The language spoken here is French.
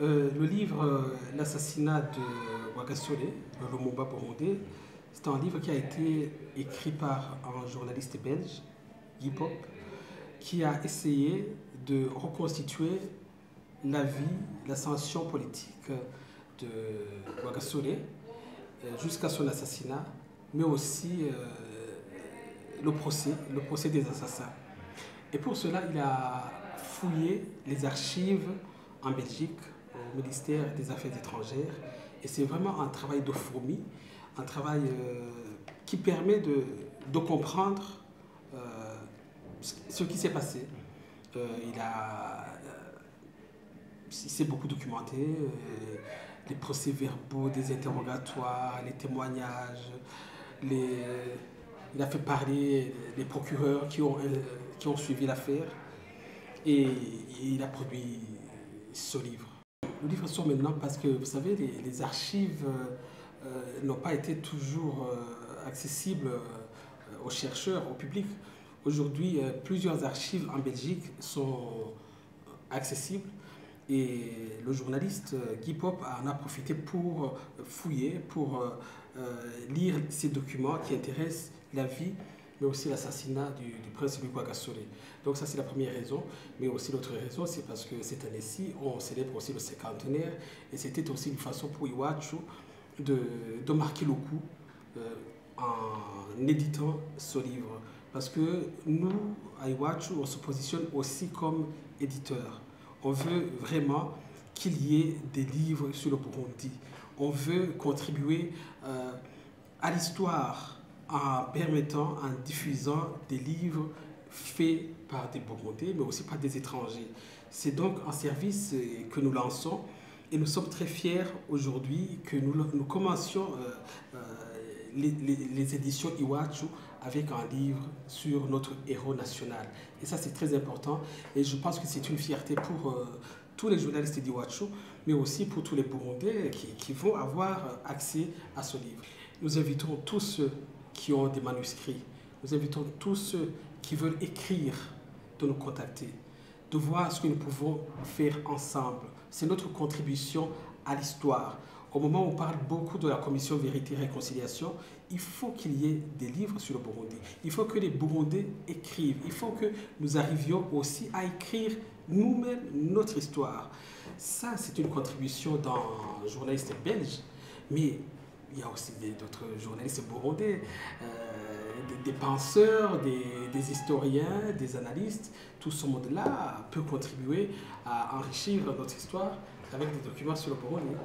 Le livre L'assassinat de Rwagasore, le Lumumba burundais, c'est un livre qui a été écrit par un journaliste belge, Guy Pop, qui a essayé de reconstituer la vie, l'ascension politique de Rwagasore jusqu'à son assassinat, mais aussi le procès des assassins. Et pour cela, il a fouillé les archives en Belgique, au ministère des Affaires étrangères. Et c'est vraiment un travail de fourmi, un travail qui permet de comprendre ce qui s'est passé. Il s'est beaucoup documenté, les procès-verbaux, des interrogatoires, les témoignages, il a fait parler les procureurs qui ont suivi l'affaire et il a produit ce livre. Le livre sort maintenant parce que, vous savez, les archives n'ont pas été toujours accessibles aux chercheurs, au public. Aujourd'hui, plusieurs archives en Belgique sont accessibles et le journaliste Guy Pop en a profité pour fouiller, pour lire ces documents qui intéressent la vie, mais aussi l'assassinat du prince Louis Rwagasore. Donc ça, c'est la première raison. Mais aussi l'autre raison, c'est parce que cette année-ci, on célèbre aussi le cinquantenaire. Et c'était aussi une façon pour Iwachu de marquer le coup en éditant ce livre. Parce que nous, à Iwachu, on se positionne aussi comme éditeur. On veut vraiment qu'il y ait des livres sur le Burundi. On veut contribuer à l'histoire en permettant, en diffusant des livres faits par des Burundais, mais aussi par des étrangers. C'est donc un service que nous lançons et nous sommes très fiers aujourd'hui que nous commencions les éditions Iwachu avec un livre sur notre héros national. Et ça, c'est très important. Et je pense que c'est une fierté pour tous les journalistes d'Iwachu, mais aussi pour tous les Burundais qui vont avoir accès à ce livre. Nous invitons tous ceux qui ont des manuscrits, nous invitons tous ceux qui veulent écrire de nous contacter, de voir ce que nous pouvons faire ensemble. C'est notre contribution à l'histoire. Au moment où on parle beaucoup de la commission Vérité et Réconciliation, il faut qu'il y ait des livres sur le Burundi. Il faut que les Burundais écrivent. Il faut que nous arrivions aussi à écrire nous-mêmes notre histoire. Ça, c'est une contribution d'un journaliste belge, mais il y a aussi d'autres journalistes burundais, des penseurs, des historiens, des analystes. Tout ce monde-là peut contribuer à enrichir notre histoire avec des documents sur le Burundi.